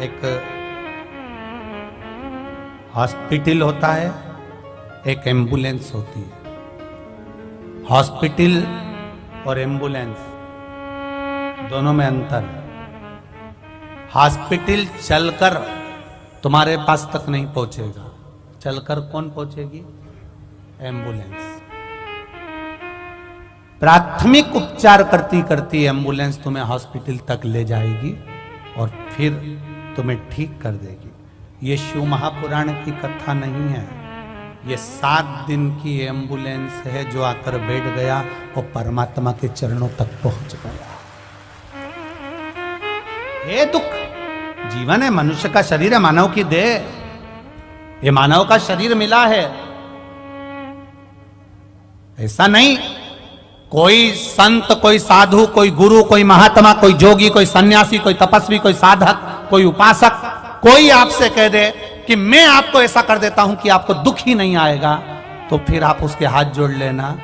एक हॉस्पिटल होता है, एक एम्बुलेंस होती है। हॉस्पिटल और एम्बुलेंस दोनों में अंतर है। हॉस्पिटल चलकर तुम्हारे पास तक नहीं पहुंचेगा, चलकर कौन पहुंचेगी? एम्बुलेंस। प्राथमिक उपचार करती करती एम्बुलेंस तुम्हें हॉस्पिटल तक ले जाएगी और फिर तुम्हें ठीक कर देगी। ये शिव महापुराण की कथा नहीं है, ये 7 दिन की एम्बुलेंस है जो आकर बैठ गया और परमात्मा के चरणों तक पहुंच गया। ये दुख जीवन है, मनुष्य का शरीर है, मानव की देह, ये मानव का शरीर मिला है। ऐसा नहीं कोई संत, कोई साधु, कोई गुरु, कोई महात्मा, कोई जोगी, कोई सन्यासी, कोई तपस्वी, कोई साधक, कोई उपासक, कोई आपसे कह दे कि मैं आपको ऐसा कर देता हूं कि आपको दुख ही नहीं आएगा, तो फिर आप उसके हाथ जोड़ लेना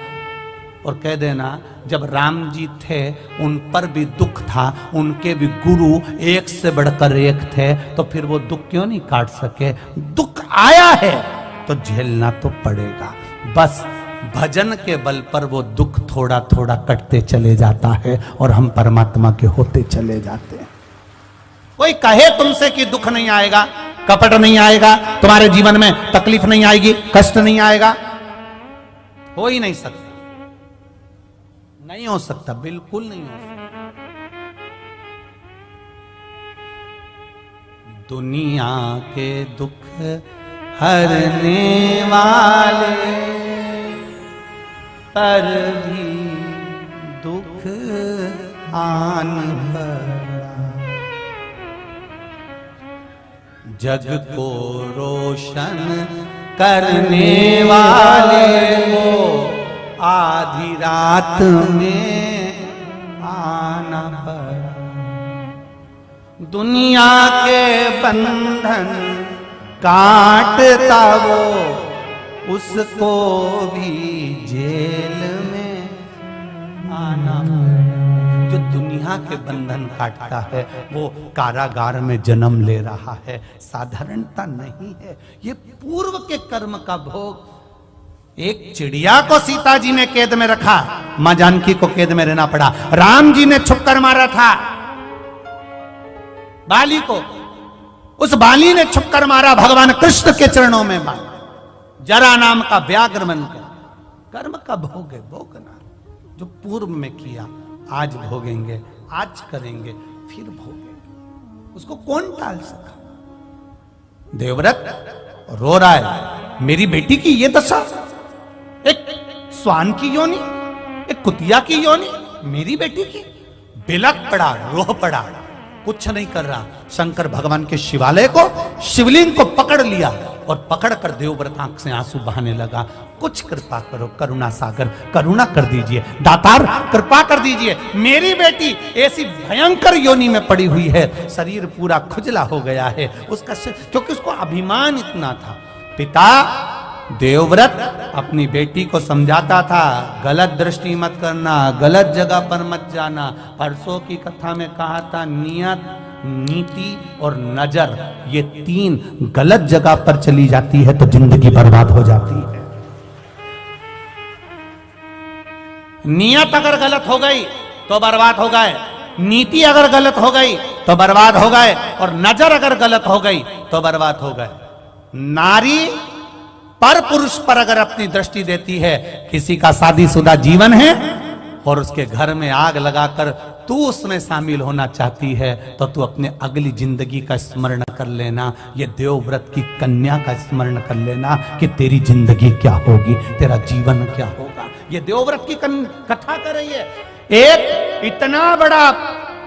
और कह देना जब राम जी थे उन पर भी दुख था, उनके भी गुरु एक से बढ़कर एक थे, तो फिर वो दुख क्यों नहीं काट सके? दुख आया है तो झेलना तो पड़ेगा। बस भजन के बल पर वो दुख थोड़ा थोड़ा कटते चले जाता है और हम परमात्मा के होते चले जाते हैं। कोई कहे तुमसे कि दुख नहीं आएगा, कपट नहीं आएगा, तुम्हारे जीवन में तकलीफ नहीं आएगी, कष्ट नहीं आएगा, हो ही नहीं सकता, नहीं हो सकता, बिल्कुल नहीं हो सकता। दुनिया के दुख हरने वाले पर भी दुख आन पड़ा, जग को रोशन करने वाले को आधी रात में आना पड़ा। दुनिया के बंधन काटता वो, उसको भी जेल में आना पड़ा। जो दुनिया के बंधन काटता है वो कारागार में जन्म ले रहा है, साधारणता नहीं है, ये पूर्व के कर्म का भोग। एक चिड़िया को सीता जी ने कैद में रखा, मां जानकी को कैद में रहना पड़ा। राम जी ने छुपकर मारा था बाली को, उस बाली ने छुपकर मारा भगवान कृष्ण के चरणों में मारा। जरा नाम का व्याघ्र बनकर, कर्म का भोग है, भोगना जो पूर्व में किया आज भोगेंगे, आज करेंगे, फिर भोगेंगे, उसको कौन टाल सका? देवव्रत रो रहा है, मेरी बेटी की ये दशा, एक स्वान की योनि, एक कुतिया की योनि, मेरी बेटी की। बिलक पड़ा, रोह पड़ा, कुछ नहीं कर रहा। शंकर भगवान के शिवालय को, शिवलिंग को पकड़ लिया और पकड़कर देवव्रत आंख से आंसू बहाने लगा। कुछ कृपा करो, करुणा सागर, करुणा कर दीजिए, दातार कृपा कर दीजिए, मेरी बेटी ऐसी भयंकर योनि में पड़ी हुई है, शरीर पूरा खुजला हो गया है उसका, क्योंकि उसको अभिमान इतना था। पिता देवव्रत अपनी बेटी को समझाता था, गलत दृष्टि मत करना, गलत जगह पर मत जाना। परसों की कथा में कहा था नियत, नीति और नजर, ये 3 गलत जगह पर चली जाती है तो जिंदगी बर्बाद हो जाती है। नियत अगर गलत हो गई तो बर्बाद हो गए, नीति अगर गलत हो गई तो बर्बाद हो गए, और नजर अगर गलत हो गई तो बर्बाद हो गए। नारी पर पुरुष पर अगर अपनी दृष्टि देती है, किसी का शादीशुदा जीवन है और उसके घर में आग लगाकर तू उसमें शामिल होना चाहती है, तो तू अपने अगली जिंदगी का स्मरण कर लेना, ये देवव्रत की कन्या का स्मरण कर लेना कि तेरी जिंदगी क्या होगी, तेरा जीवन क्या होगा। ये देवव्रत की कथा कर रही है। एक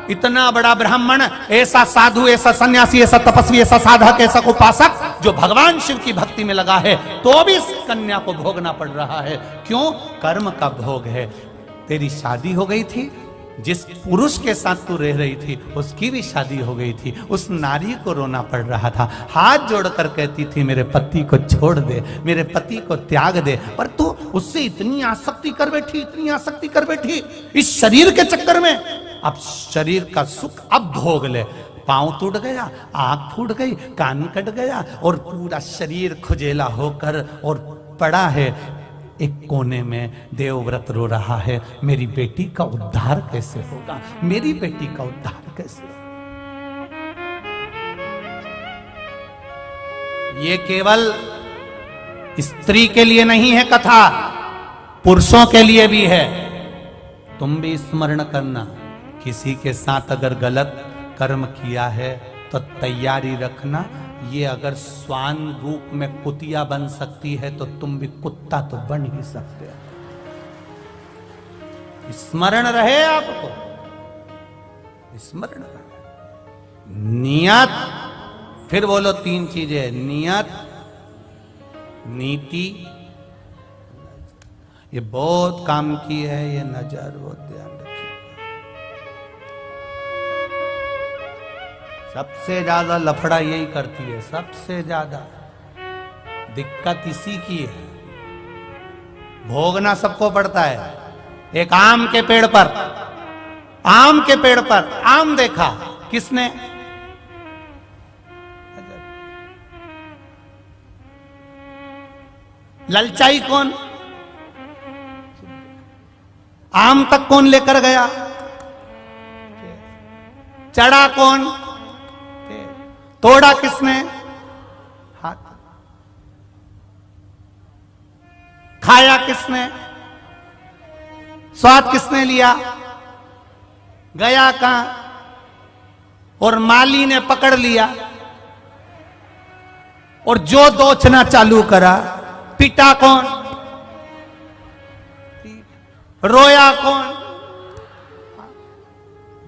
इतना बड़ा ब्राह्मण, ऐसा साधु, ऐसा सन्यासी, ऐसा तपस्वी, ऐसा साधक, ऐसा उपासक जो भगवान शिव की भक्ति में लगा है, तो भी इस कन्या को भोगना पड़ रहा है। क्यों? कर्म का भोग है। तेरी शादी हो गई थी, जिस पुरुष के साथ तू रह रही थी उसकी भी शादी हो गई थी, उस नारी को रोना पड़ रहा था, हाथ जोड़कर कहती थी मेरे पति को छोड़ दे, मेरे पति को त्याग दे, पर तू उससे इतनी आसक्ति कर बैठी, इतनी आसक्ति कर बैठी इस शरीर के चक्कर में। अब शरीर का सुख अब भोग ले, पांव टूट गया, आंख फूट गई, कान कट गया और पूरा शरीर खुजेला होकर और पड़ा है एक कोने में। देवव्रत रो रहा है, मेरी बेटी का उद्धार कैसे होगा, मेरी बेटी का उद्धार कैसे होगा। ये केवल स्त्री के लिए नहीं है कथा, पुरुषों के लिए भी है। तुम भी स्मरण करना, किसी के साथ अगर गलत कर्म किया है तो तैयारी रखना, ये अगर स्वान रूप में कुतिया बन सकती है तो तुम भी कुत्ता तो बन ही सकते हो। स्मरण रहे आपको, स्मरण रहे। नियत, फिर बोलो 3 चीजें, नियत, नीति, ये बहुत काम की है, ये नजर वो ध्यान रखिए। सबसे ज्यादा लफड़ा यही करती है, सबसे ज्यादा दिक्कत इसी की है। भोगना सबको पड़ता है। एक आम के पेड़ पर, आम के पेड़ पर आम देखा किसने? ललचाई कौन? आम तक कौन लेकर गया? चढ़ा कौन? तोड़ा किसने? हाथ। खाया किसने? स्वाद किसने लिया? गया कहां? और माली ने पकड़ लिया और जो दोचना चालू करा, पिटा कौन? रोया कौन?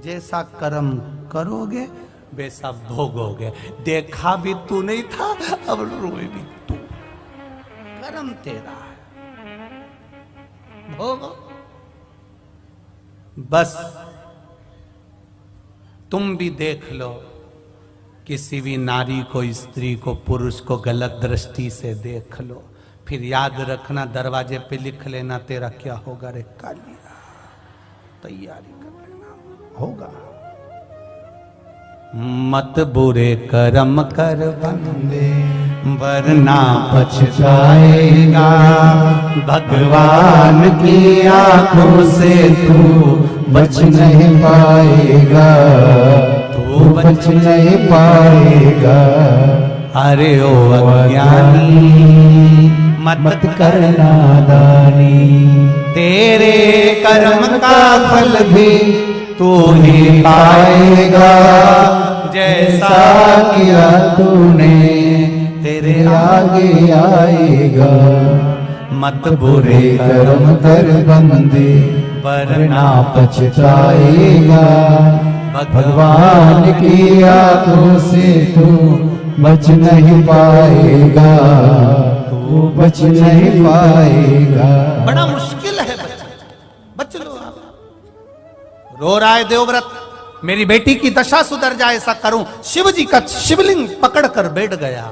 जैसा कर्म करोगे वैसा भोगोगे। देखा भी तू नहीं था, अब रोए भी तू। कर्म तेरा है, भोगो। बस तुम भी देख लो, किसी भी नारी को, स्त्री को, पुरुष को गलत दृष्टि से देख लो, फिर याद रखना, दरवाजे पे लिख लेना तेरा क्या होगा रे कालिया। तैयारी कर लेना, होगा। मत बुरे कर्म कर बंदे, वरना पछताएगा। भगवान की आंखों से तू बच नहीं पाएगा, तू बच नहीं पाएगा। अरे ओ अज्ञानी, मत करना दानी, तेरे कर्म का फल भी तू ही पाएगा। जैसा किया तूने तेरे आगे आएगा। मत बुरे कर्म कर बंदे, वरना पछताएगा। भगवान की आंखों से तू बच नहीं पाएगा, तू बच नहीं पाएगा। बड़ा मुश्किल है बच लो आप। रो रहा है देवव्रत, मेरी बेटी की दशा सुधर जाए ऐसा करूं। शिव जी का शिवलिंग पकड़कर बैठ गया,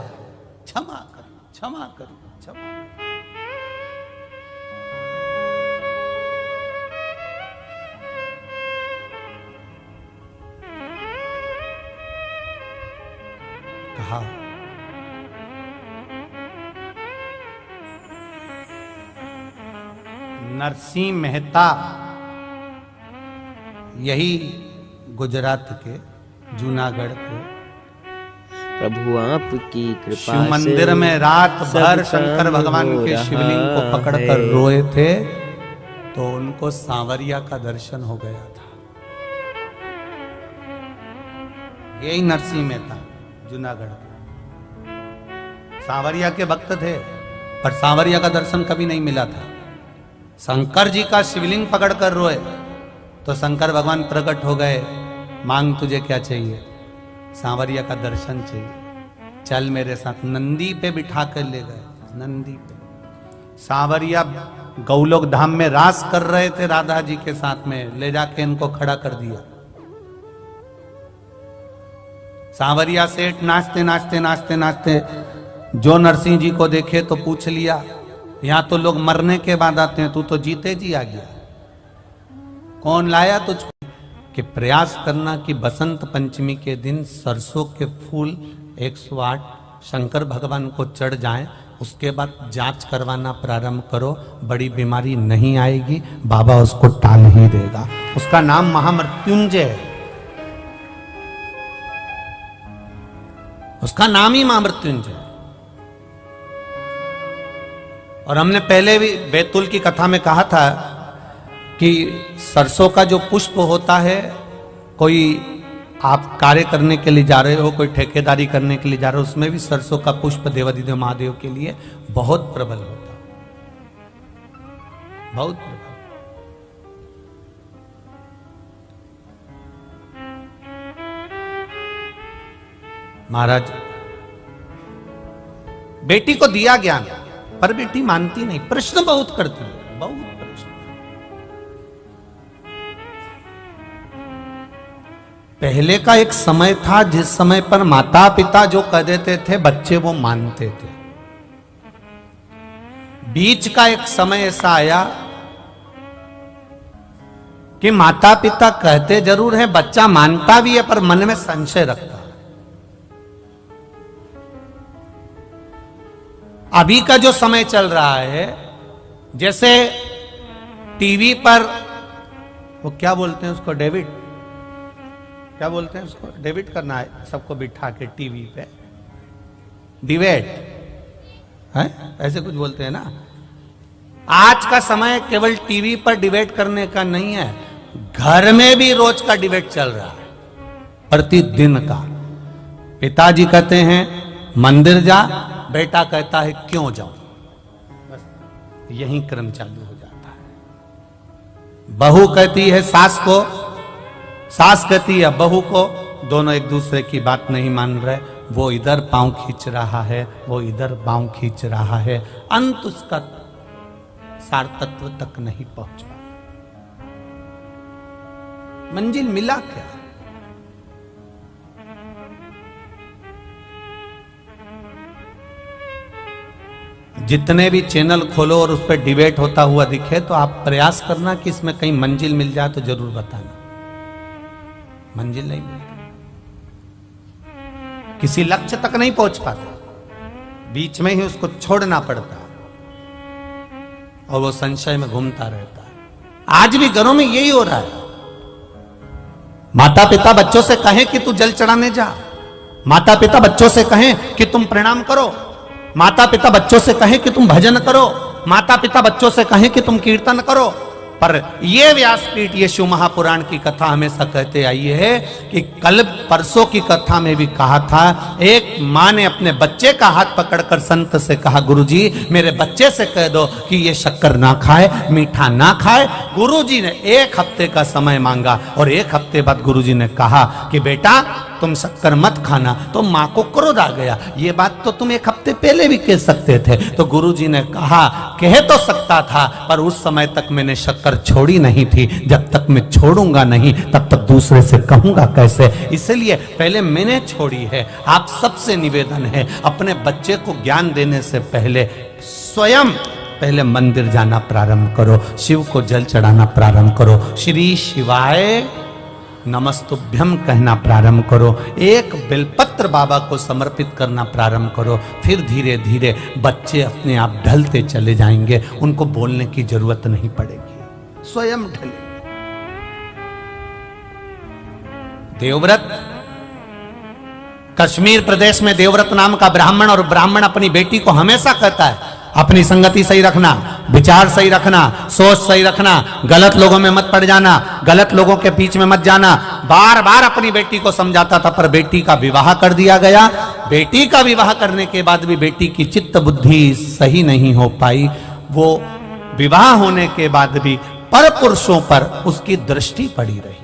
क्षमा करो, क्षमा करो, क्षमा। कहा नरसिंह मेहता, यही गुजरात के जूनागढ़ के, प्रभु आपकी कृपा शिव मंदिर में रात भर शंकर भगवान के शिवलिंग को पकड़कर रोए थे, तो उनको सांवरिया का दर्शन हो गया था। यही नरसिंह मेहता जूनागढ़ के सांवरिया के भक्त थे, पर सांवरिया का दर्शन कभी नहीं मिला था। शंकर जी का शिवलिंग पकड़कर रोए तो शंकर भगवान प्रकट हो गए, मांग तुझे क्या चाहिए? सांवरिया का दर्शन चाहिए, चल मेरे साथ। नंदी पे बिठा कर ले गए, नंदी पे। सांवरिया गौलोक धाम में रास कर रहे थे राधा जी के साथ में, ले जाके इनको खड़ा कर दिया। सांवरिया सेठ नाचते नाचते नाचते नाचते जो नरसिंह जी को देखे तो पूछ लिया, यहां तो लोग मरने के बाद आते हैं, तू तो जीते जी आ गया, कौन लाया तुझको? कि प्रयास करना कि बसंत पंचमी के दिन सरसों के फूल 108 शंकर भगवान को चढ़ जाएं, उसके बाद जांच करवाना प्रारंभ करो, बड़ी बीमारी नहीं आएगी, बाबा उसको टाल ही देगा। उसका नाम महामृत्युंजय है, उसका नाम ही महामृत्युंजय। और हमने पहले भी बैतूल की कथा में कहा था कि सरसों का जो पुष्प होता है, कोई आप कार्य करने के लिए जा रहे हो, कोई ठेकेदारी करने के लिए जा रहे हो, उसमें भी सरसों का पुष्प देवाधिदेव महादेव के लिए बहुत प्रबल होता है, बहुत प्रबल। महाराज बेटी को दिया ज्ञान, पर बेटी मानती नहीं, प्रश्न बहुत करती है, बहुत प्रश्न। पहले का एक समय था जिस समय पर माता पिता जो कह देते थे बच्चे वो मानते थे। बीच का एक समय ऐसा आया कि माता पिता कहते जरूर है, बच्चा मानता भी है, पर मन में संशय रखता है। अभी का जो समय चल रहा है, जैसे टीवी पर वो क्या बोलते हैं उसको, डेविड, क्या बोलते हैं उसको, डेविड करना है सबको बिठा के टीवी पे, डिबेट है, ऐसे कुछ बोलते हैं ना। आज का समय केवल टीवी पर डिबेट करने का नहीं है, घर में भी रोज का डिबेट चल रहा है, प्रतिदिन का। पिताजी कहते हैं मंदिर जा, बेटा कहता है क्यों जाऊं, बस यही क्रम चालू हो जाता है। बहू कहती है सास को, सास कहती है बहू को, दोनों एक दूसरे की बात नहीं मान रहे, वो इधर पांव खींच रहा है, वो इधर पांव खींच रहा है, अंत उसका सार तत्व तक नहीं पहुंच पाता। मंजिल मिला क्या? जितने भी चैनल खोलो और उस पर डिबेट होता हुआ दिखे तो आप प्रयास करना कि इसमें कहीं मंजिल मिल जाए तो जरूर बताना। मंजिल नहीं मिलती, किसी लक्ष्य तक नहीं पहुंच पाता, बीच में ही उसको छोड़ना पड़ता और वो संशय में घूमता रहता है। आज भी घरों में यही हो रहा है। माता पिता बच्चों से कहें कि तू जल चढ़ाने जा, माता पिता बच्चों से कहें कि तुम प्रणाम करो, माता पिता बच्चों से कहें कि तुम भजन करो, माता पिता बच्चों से कहें कि तुम कीर्तन करो। पर ये व्यासपीठ, ये शिव महापुराण की कथा हमेशा कहते आई है कि कल परसों की कथा में भी कहा था, एक मां ने अपने बच्चे का हाथ पकड़कर संत से कहा, गुरुजी मेरे बच्चे से कह दो कि ये शक्कर ना खाए, मीठा ना खाए। गुरुजी ने 1 हफ्ते का समय मांगा और 1 हफ्ते बाद गुरुजी ने कहा कि बेटा तुम शक्कर मत खाना। तो मां को क्रोध आ गया, ये बात तो तुम 1 हफ्ते पहले भी कह सकते थे। तो गुरुजी ने कहा, कह तो सकता था, पर उस समय तक मैंने शक्कर छोड़ी नहीं थी, जब तक मैं छोड़ूंगा नहीं तब तक दूसरे से कहूंगा कैसे, इसलिए पहले मैंने छोड़ी है। आप सबसे निवेदन है, अपने बच्चे को ज्ञान देने से पहले स्वयं पहले मंदिर जाना प्रारंभ करो, शिव को जल चढ़ाना प्रारंभ करो, श्री शिवाय नमस्तुभ्यम कहना प्रारंभ करो, एक बेलपत्र बाबा को समर्पित करना प्रारंभ करो। फिर धीरे धीरे बच्चे अपने आप ढलते चले जाएंगे, उनको बोलने की जरूरत नहीं पड़ेगी, स्वयं ढले। देवव्रत, कश्मीर प्रदेश में देवव्रत नाम का ब्राह्मण, और ब्राह्मण अपनी बेटी को हमेशा कहता है अपनी संगति सही रखना, विचार सही रखना, सोच सही रखना, गलत लोगों में मत पड़ जाना, गलत लोगों के बीच में मत जाना। बार बार अपनी बेटी को समझाता था, पर बेटी का विवाह कर दिया गया। बेटी का विवाह करने के बाद भी बेटी की चित्त बुद्धि सही नहीं हो पाई। वो विवाह होने के बाद भी पर पुरुषों पर उसकी दृष्टि पड़ी रही,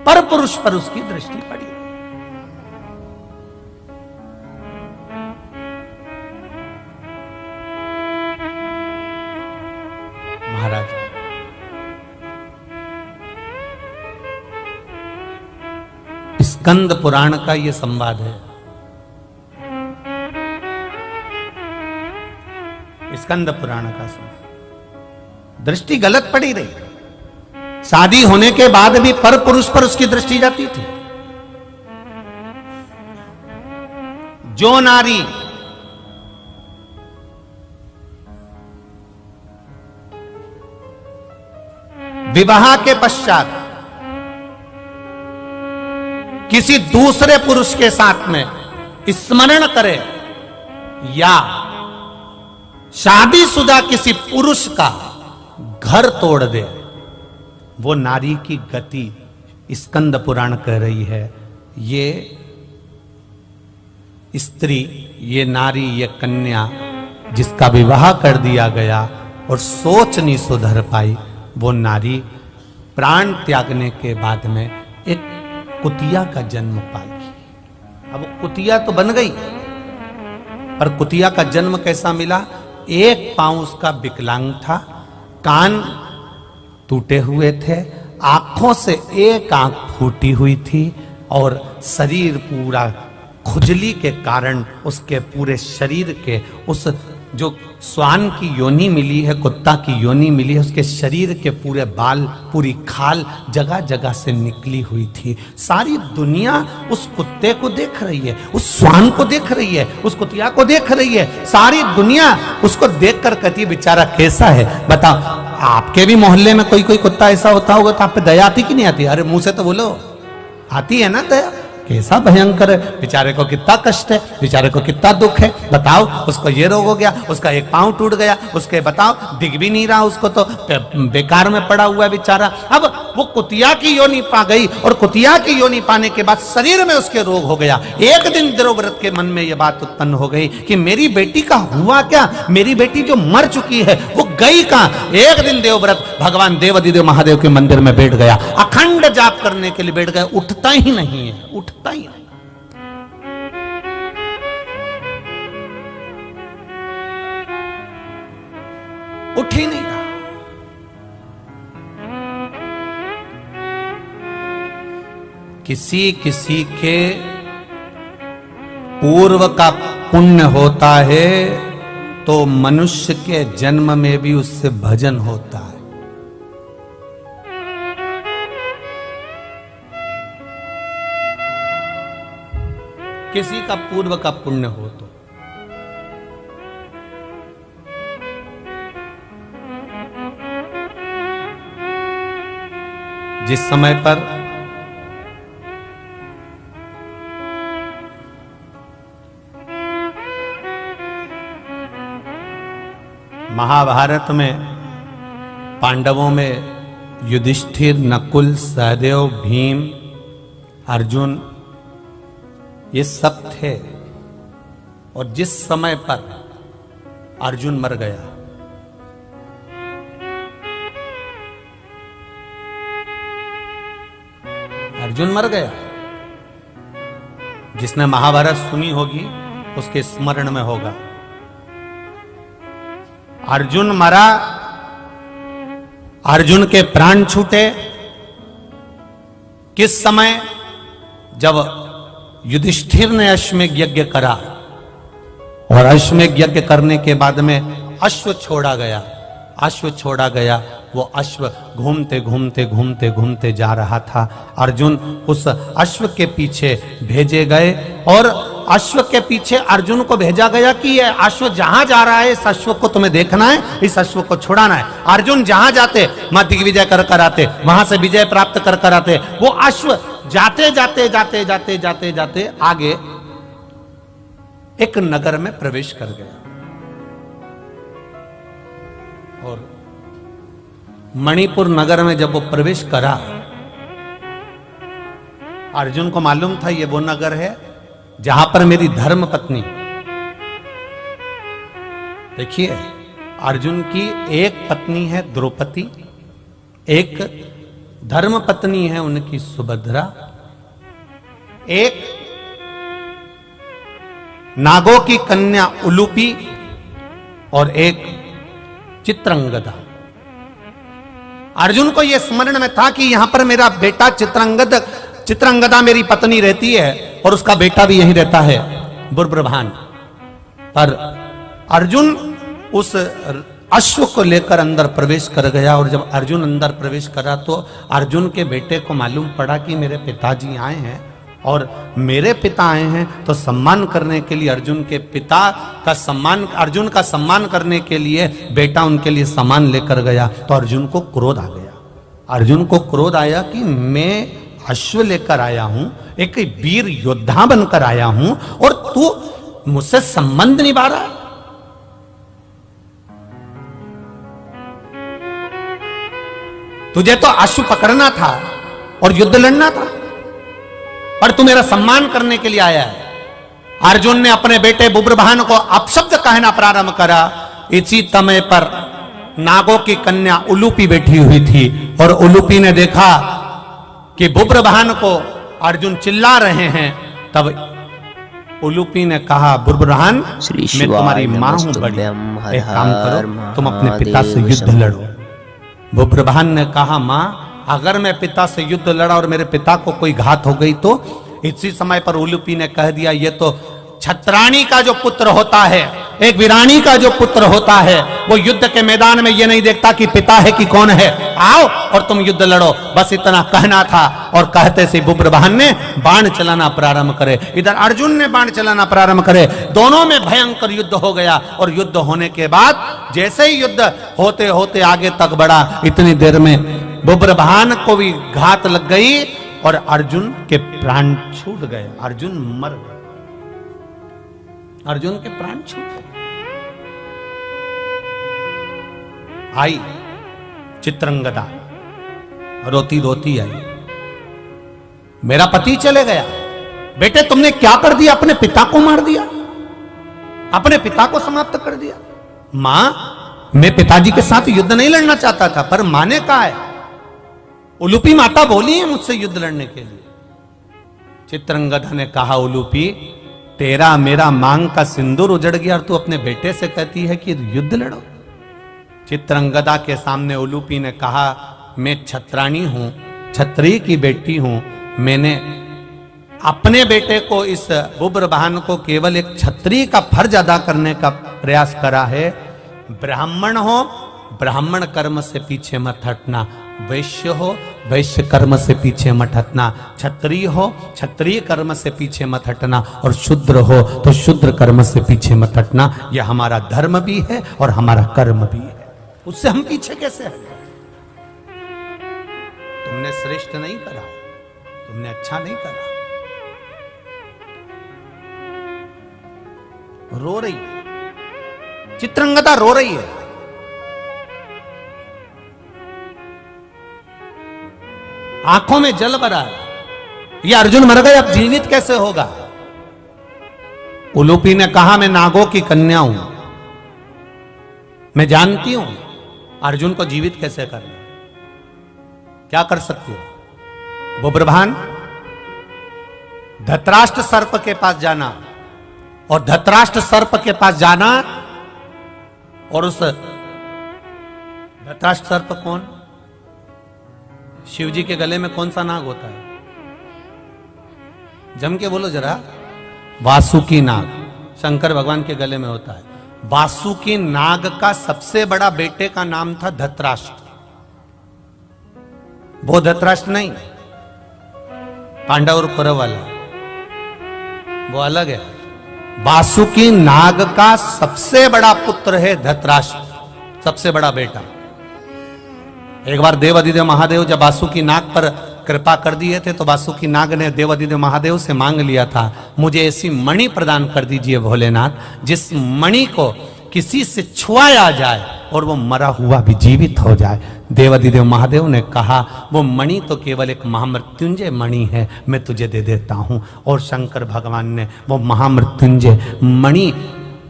पर पुरुष पर उसकी दृष्टि पड़ी। महाराज स्कंद पुराण का यह संवाद है। स्कंद पुराण का संवाद, दृष्टि गलत पड़ी रही, शादी होने के बाद भी पर पुरुष पर उसकी दृष्टि जाती थी। जो नारी विवाह के पश्चात किसी दूसरे पुरुष के साथ में स्मरण करे या शादीशुदा किसी पुरुष का घर तोड़ दे, वो नारी की गति स्कंद पुराण कह रही है। ये स्त्री, ये नारी, ये कन्या जिसका विवाह कर दिया गया और सोच नहीं सुधर पाई, वो नारी प्राण त्यागने के बाद में एक कुतिया का जन्म पाई। अब कुतिया तो बन गई, पर कुतिया का जन्म कैसा मिला? एक पांव उसका विकलांग था, कान टूटे हुए थे, आंखों से एक आंख फूटी हुई थी और शरीर पूरा खुजली के कारण उसके पूरे शरीर के उस जो श्वान की योनि मिली है, कुत्ता की योनि मिली है, उसके शरीर के पूरे बाल, पूरी खाल जगह जगह से निकली हुई थी। सारी दुनिया उस कुत्ते को देख रही है, उस श्वान को देख रही है, उस कुतिया को देख रही है। सारी दुनिया उसको देखकर कहती है बेचारा कैसा है। बताओ, आपके भी मोहल्ले में कोई कोई कुत्ता ऐसा होता होगा तो आप पे दया आती कि नहीं आती? अरे मुंह से तो बोलो, आती है ना दया? कैसा भयंकर है, बेचारे को कितना कष्ट है, बेचारे को कितना दुख है। बताओ, उसको ये रोग हो गया, उसका एक पांव टूट गया, उसके बताओ दिख भी नहीं रहा, उसको तो बेकार में पड़ा हुआ है बेचारा। अब वो कुतिया की योनि पा गई और कुतिया की योनि पाने के बाद शरीर में उसके रोग हो गया। एक दिन देवव्रत के मन में ये बात उत्पन्न हो गई कि मेरी बेटी का हुआ क्या, मेरी बेटी जो मर चुकी है वो गई कहां। एक दिन देवव्रत भगवान देवाधिदेव महादेव के मंदिर में बैठ गया, अखंड जाप करने के लिए बैठ गया, उठता ही नहीं है, उठता ही नहीं। उठ ही नहीं रहा। किसी किसी के पूर्व का पुण्य होता है तो मनुष्य के जन्म में भी उससे भजन होता है। किसी का पूर्व का पुण्य हो तो जिस समय पर महाभारत में पांडवों में युधिष्ठिर, नकुल, सहदेव, भीम, अर्जुन ये सब थे, और जिस समय पर अर्जुन मर गया, अर्जुन मर गया, जिसने महाभारत सुनी होगी उसके स्मरण में होगा। अर्जुन मरा, अर्जुन के प्राण छूटे किस समय? जब युधिष्ठिर ने अश्वमेध यज्ञ करा और अश्वमेध यज्ञ करने के बाद में अश्व छोड़ा गया, अश्व छोड़ा गया। वो अश्व घूमते घूमते घूमते घूमते जा रहा था। अर्जुन उस अश्व के पीछे भेजे गए और अश्व के पीछे अर्जुन को भेजा गया कि ये अश्व जहां जा रहा है इस अश्व को तुम्हें देखना है, इस अश्व को छुड़ाना है। अर्जुन जहां जाते वहां दिग्विजय कर कर आते, वहां से विजय प्राप्त कर कर आते। वो अश्व जाते जाते जाते जाते जाते जाते आगे एक नगर में प्रवेश कर गया और मणिपुर नगर में जब वो प्रवेश करा, अर्जुन को मालूम था ये वो नगर है जहां पर मेरी धर्म पत्नी, देखिए अर्जुन की एक पत्नी है द्रौपदी, एक धर्म पत्नी है उनकी सुभद्रा, एक नागों की कन्या उलूपी और एक चित्रंगदा। अर्जुन को यह स्मरण में था कि यहां पर मेरा बेटा चित्रंगदा मेरी पत्नी रहती है और उसका बेटा भी यहीं रहता है बुर्बरभान। पर अर्जुन उस अश्व को लेकर अंदर प्रवेश कर गया। और जब अर्जुन अंदर प्रवेश करा तो अर्जुन के बेटे को मालूम पड़ा कि मेरे पिताजी आए हैं और मेरे पिता आए हैं, तो सम्मान करने के लिए अर्जुन के पिता का सम्मान, अर्जुन का सम्मान करने के लिए बेटा उनके लिए सामान लेकर गया। तो अर्जुन को क्रोध आ गया। अर्जुन को क्रोध आया कि मैं अश्व लेकर आया हूं, एक वीर योद्धा बनकर आया हूं और तू मुझसे संबंध निभा रहा है। तुझे तो अश्व पकड़ना था और युद्ध लड़ना था, पर तू मेरा सम्मान करने के लिए आया है। अर्जुन ने अपने बेटे बुब्रभान को अपशब्द कहना प्रारंभ करा। इसी समय पर नागों की कन्या उलूपी बैठी हुई थी और उलूपी ने देखा कि बुब्रभान को अर्जुन चिल्ला रहे हैं। तब उलूपी ने कहा, बुब्रभान मैं तुम्हारी मां हूं बड़ी, एक काम करो तुम अपने पिता से युद्ध लड़ो। बुब्रभान ने कहा, मां अगर मैं पिता से युद्ध लड़ा और मेरे पिता को कोई घात हो गई तो? इसी समय पर उलूपी ने कह दिया, ये तो छत्राणी का जो पुत्र होता है, एक वीरानी का जो पुत्र होता है, वो युद्ध के मैदान में ये नहीं देखता कि पिता है कि कौन है, आओ और तुम युद्ध लड़ो। बस इतना कहना था। और कहते से बुब्रभान ने बाण चलाना प्रारंभ करे, इधर अर्जुन ने बाण चलाना प्रारंभ करे। दोनों में भयंकर युद्ध हो गया। और युद्ध होने के बाद जैसे ही युद्ध होते होते आगे तक बढ़ा, इतनी देर में बुब्रभान को भी घात लग गई और अर्जुन के प्राण छूट गए। अर्जुन मर गए, अर्जुन के प्राण छूट गए। आई चित्रंगदा रोती रोती आई, मेरा पति चले गया। बेटे तुमने क्या कर दिया? अपने पिता को मार दिया, अपने पिता को समाप्त कर दिया। मां मैं पिताजी के साथ युद्ध नहीं लड़ना चाहता था, पर मां ने कहा है, उलूपी माता बोली है मुझसे युद्ध लड़ने के लिए। चित्रंगदा ने कहा, उलूपी तेरा मेरा मांग का सिंदूर उजड़ गया और तू अपने बेटे से कहती है कि युद्ध लड़ो। चित्रंगदा के सामने उलूपी ने कहा, मैं छत्राणी हूं, क्षत्रिय की बेटी हूं। मैंने अपने बेटे को, इस बुब्रभान को केवल एक क्षत्रिय का फर्ज अदा करने का प्रयास करा है। ब्राह्मण हो, ब्राह्मण कर्म से पीछे मत हटना। वैश्य हो, वैश्य कर्म से पीछे मत हटना। क्षत्रिय हो, क्षत्रिय कर्म से पीछे मत हटना। और शूद्र हो तो शूद्र कर्म से पीछे मत हटना। यह हमारा धर्म भी है और हमारा कर्म भी है, उससे हम पीछे कैसे हटें? तुमने श्रेष्ठ नहीं करा, तुमने अच्छा नहीं करा। रो रही है चित्रंगदा, रो रही है। आंखों में जल भरा है। ये अर्जुन मर गए, अब जीवित कैसे होगा? उलूपी ने कहा, मैं नागों की कन्या हूं, मैं जानती हूं अर्जुन को जीवित कैसे करना। क्या कर सकती हो? बुब्रभान धृतराष्ट्र सर्प के पास जाना, और धृतराष्ट्र सर्प के पास जाना, और उस धृतराष्ट्र सर्प कौन? शिव जी के गले में कौन सा नाग होता है? जम के बोलो जरा। वासुकी नाग शंकर भगवान के गले में होता है। वासुकी नाग का सबसे बड़ा बेटे का नाम था धृतराष्ट्र। वो धृतराष्ट्र नहीं, पांडव और कौरव वाला, वो अलग है। वासुकी नाग का सबसे बड़ा पुत्र है धृतराष्ट्र, सबसे बड़ा बेटा। एक बार देवाधिदेव महादेव जब वासुकी नाग पर कृपा कर दिए थे, तो वासुकी नाग ने देवाधिदेव महादेव से मांग लिया था, मुझे ऐसी मणि प्रदान कर दीजिए भोलेनाथ, जिस मणि को किसी से छुआया जाए और वो मरा हुआ भी जीवित हो जाए। देवाधिदेव महादेव ने कहा, वो मणि तो केवल एक महामृत्युंजय मणि है, मैं तुझे दे देता हूं। और शंकर भगवान ने वो महामृत्युंजय मणि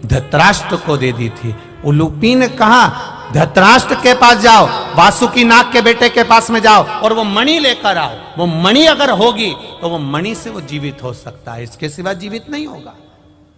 धृतराष्ट्र को दे दी थी। उलूपी ने कहा, धृतराष्ट्र के पास जाओ, वासुकी नाग के बेटे के पास में जाओ और वो मणि लेकर आओ। वो मणि अगर होगी तो वो मणि से वो जीवित हो सकता है, इसके सिवा जीवित नहीं होगा।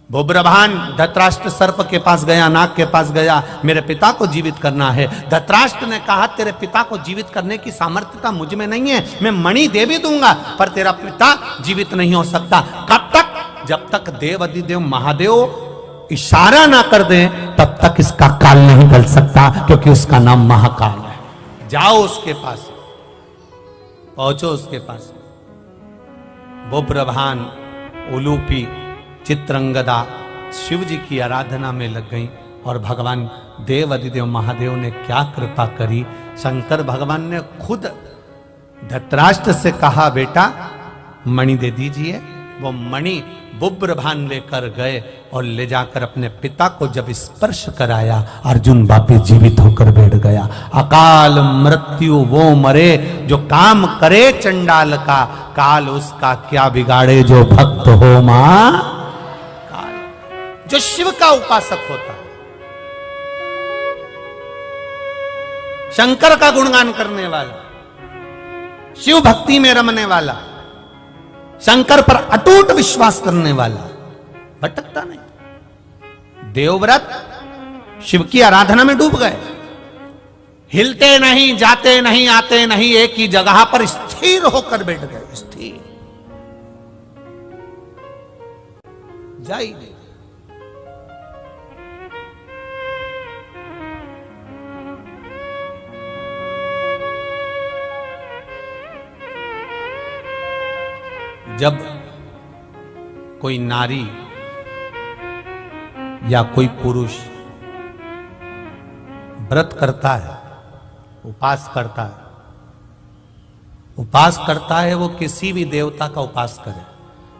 बुब्रभान धृतराष्ट्र सर्प के पास गया, नाग के पास गया, मेरे पिता को जीवित करना है। धृतराष्ट्र ने कहा, तेरे पिता को जीवित करने की सामर्थ्यता मुझ में नहीं है, मैं मणि दे भी दूंगा पर तेरा पिता जीवित नहीं हो सकता। कब तक? जब तक देवाधिदेव महादेव इशारा ना कर दें तब तक इसका काल नहीं गल सकता, क्योंकि उसका नाम महाकाल है। जाओ उसके पास, पहुंचो उसके पास। वो प्रभान उलूपी चित्रंगदा शिव जी की आराधना में लग गई, और भगवान देव अधिदेव महादेव ने क्या कृपा करी। शंकर भगवान ने खुद धृतराष्ट्र से कहा, बेटा मणि दे दीजिए। वो मणि बुब्रभान लेकर गए और ले जाकर अपने पिता को जब स्पर्श कराया, अर्जुन वापिस जीवित होकर बैठ गया। अकाल मृत्यु वो मरे जो काम करे चंडाल का, काल उसका क्या बिगाड़े जो भक्त हो मां काल। जो शिव का उपासक होता है, शंकर का गुणगान करने वाला, शिव भक्ति में रमने वाला, शंकर पर अटूट विश्वास करने वाला, भटकता नहीं। देवव्रत शिव की आराधना में डूब गए, हिलते नहीं, जाते नहीं, आते नहीं, एक ही जगह पर स्थिर होकर बैठ गए। स्थिर जाई नहीं। जब कोई नारी या कोई पुरुष व्रत करता है, उपास करता है, उपास करता है, वो किसी भी देवता का उपास करे,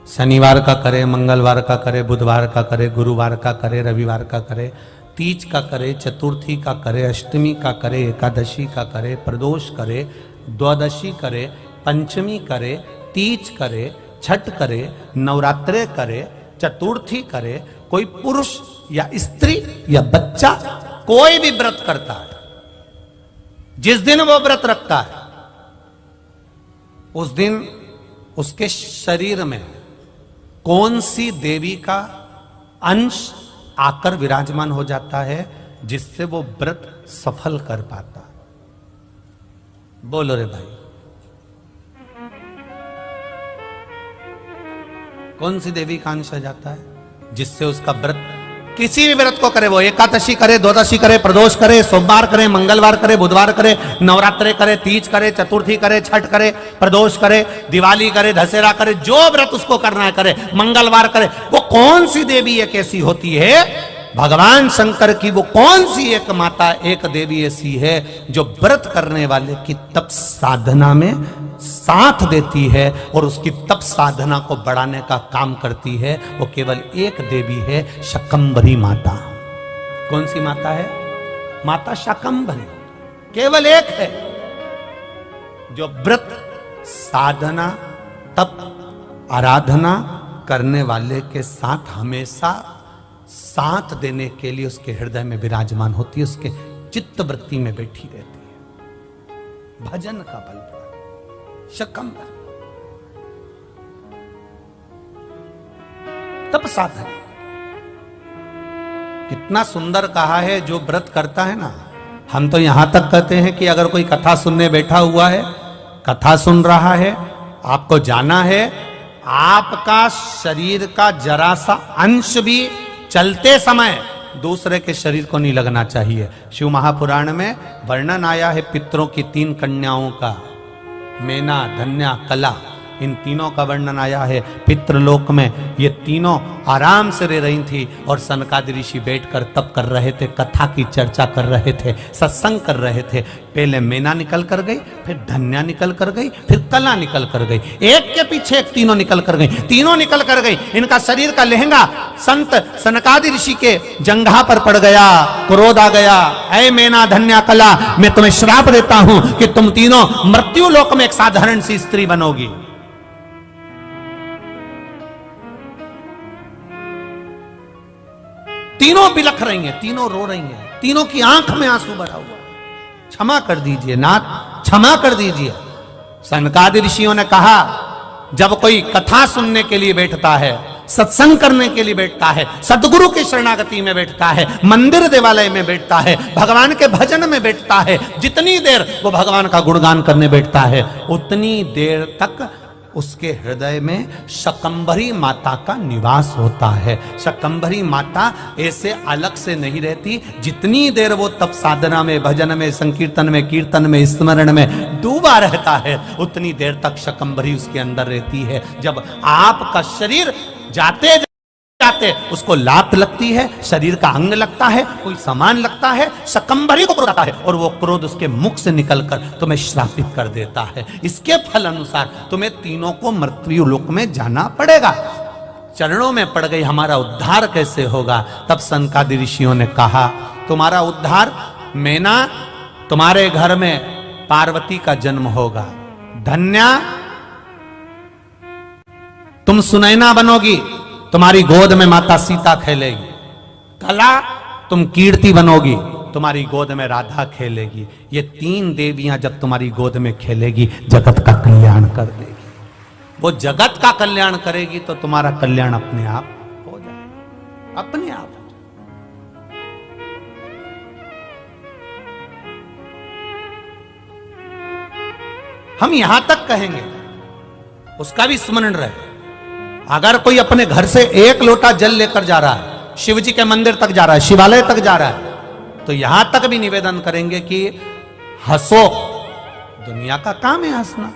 शनिवार का करे, मंगलवार का करे, बुधवार का करे, गुरुवार का करे, रविवार का करे, तीज का करे, चतुर्थी का करे, अष्टमी का करे, एकादशी का करे, प्रदोष करे, द्वादशी करे, पंचमी करे, तीज करे, छठ करे, नवरात्रे करे, चतुर्थी करे, कोई पुरुष या स्त्री या बच्चा कोई भी व्रत करता है, जिस दिन वो व्रत रखता है उस दिन उसके शरीर में कौन सी देवी का अंश आकर विराजमान हो जाता है, जिससे वो व्रत सफल कर पाता। बोलो रे भाई, कौन सी देवी का अंश आ जाता है जिससे उसका व्रत, किसी भी व्रत को करे, वो एकादशी करे, द्वादशी करे, प्रदोष करे, सोमवार करे, मंगलवार करे, बुधवार करे, नवरात्रे करे, तीज करे, चतुर्थी करे, छठ करे, प्रदोष करे, दिवाली करे, दशहरा करे, जो व्रत उसको करना है करे, मंगलवार करे, वो कौन सी देवी एक ऐसी होती है, भगवान शंकर की वो कौन सी एक माता, एक देवी ऐसी है जो व्रत करने वाले की तप साधना में साथ देती है और उसकी तप साधना को बढ़ाने का काम करती है। वो केवल एक देवी है, शाकंभरी माता। कौन सी माता है? माता शाकंभरी, केवल एक है जो व्रत साधना तप आराधना करने वाले के साथ हमेशा साथ देने के लिए उसके हृदय में विराजमान होती है, उसके चित्त वृत्ति में बैठी रहती है। भजन का बल शाकंभरी तप साधन। कितना सुंदर कहा है, जो व्रत करता है ना, हम तो यहां तक कहते हैं कि अगर कोई कथा सुनने बैठा हुआ है, कथा सुन रहा है, आपको जाना है, आपका शरीर का जरा सा अंश भी चलते समय दूसरे के शरीर को नहीं लगना चाहिए। शिव महापुराण में वर्णन आया है पितरों की 3 कन्याओं का, मेना, धन्या, कला, इन तीनों का वर्णन आया है। पितृलोक में ये तीनों आराम से रह रही थी और सनकादि ऋषि बैठकर तप कर रहे थे, कथा की चर्चा कर रहे थे, सत्संग कर रहे थे। पहले मेना निकल कर गई, फिर धन्या निकल कर गई, फिर कला निकल कर गई, एक के पीछे एक तीनों निकल कर गई, तीनों निकल कर गई। इनका शरीर का लहंगा संत सनकादि ऋषि के जंघा पर पड़ गया, क्रोध आ गया, ऐ मेना, धन्या, कला, मैं तुम्हें श्राप देता हूं कि तुम तीनों मृत्यु लोक में एक साधारण सी स्त्री बनोगी। तीनों बिलख रही हैं, तीनों रो रही हैं, तीनों की आंख में आंसू भरा हुआ। क्षमा कर दीजिए नाथ, क्षमा कर दीजिए। सनकादि ऋषियों ने कहा, जब कोई कथा सुनने के लिए बैठता है, सत्संग करने के लिए बैठता है, सदगुरु की शरणागति में बैठता है, मंदिर देवालय में बैठता है, भगवान के भजन में बैठता है, जितनी देर वो भगवान का गुणगान करने बैठता है, उतनी देर तक उसके हृदय में शकंभरी माता का निवास होता है। शकंभरी माता ऐसे अलग से नहीं रहती। जितनी देर वो तप साधना में, भजन में, संकीर्तन में, कीर्तन में, स्मरण में डूबा रहता है, उतनी देर तक शकंभरी उसके अंदर रहती है। जब आपका शरीर जाते जाते उसको लात लगती है, शरीर का अंग लगता है, कोई सामान लगता है, शकंभरी को क्रोध आता है और वो क्रोध उसके मुख से निकलकर तुम्हें श्रापित कर देता है। इसके फल अनुसार तुम्हें तीनों को मृत्यु लोक में जाना पड़ेगा। चरणों में पड़ गई, हमारा उद्धार कैसे होगा? तब सनकादि ऋषियों ने कहा, तुम्हारा उद्धार मैना, तुम्हारे घर में पार्वती का जन्म होगा। धन्या, तुम सुनैना बनोगी, तुम्हारी गोद में माता सीता खेलेगी। कला, तुम कीर्ति बनोगी, तुम्हारी गोद में राधा खेलेगी। ये तीन देवियां जब तुम्हारी गोद में खेलेगी, जगत का कल्याण कर देगी। वो जगत का कल्याण करेगी तो तुम्हारा कल्याण अपने आप हो जाएगा, अपने आप। हम यहां तक कहेंगे, उसका भी स्मरण रहे। अगर कोई अपने घर से एक लोटा जल लेकर जा रहा है, शिव जी के मंदिर तक जा रहा है, शिवालय तक जा रहा है, तो यहां तक भी निवेदन करेंगे कि हंसो, दुनिया का काम है हंसना।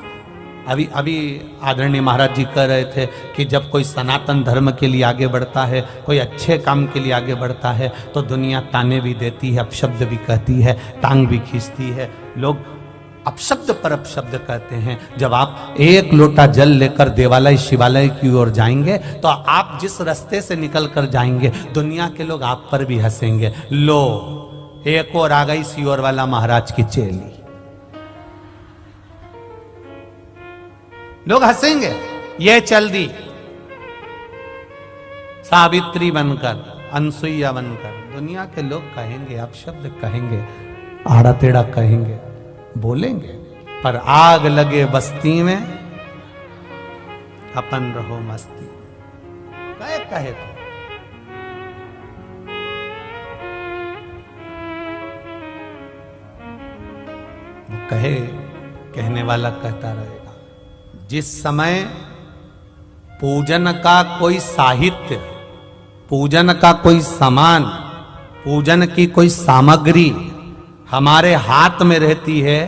अभी आदरणीय महाराज जी कह रहे थे कि जब कोई सनातन धर्म के लिए आगे बढ़ता है, कोई अच्छे काम के लिए आगे बढ़ता है, तो दुनिया ताने भी देती है, अपशब्द भी कहती है, टांग भी खींचती है। लोग अपशब्द पर अपशब्द कहते हैं। जब आप एक लोटा जल लेकर देवालय शिवालय की ओर जाएंगे, तो आप जिस रास्ते से निकल कर जाएंगे, दुनिया के लोग आप पर भी हंसेंगे। लो, एक और आ गई सियोर वाला महाराज की चेली। लोग हंसेंगे, ये चल दी सावित्री बनकर, अनसुईया बनकर। दुनिया के लोग कहेंगे, अपशब्द कहेंगे, आड़ा टेढ़ा कहेंगे, बोलेंगे, पर आग लगे बस्ती में अपन रहो मस्ती। कहे तो कहे, कहने वाला कहता रहेगा। जिस समय पूजन का कोई साहित्य, पूजन का कोई सामान, पूजन की कोई सामग्री हमारे हाथ में रहती है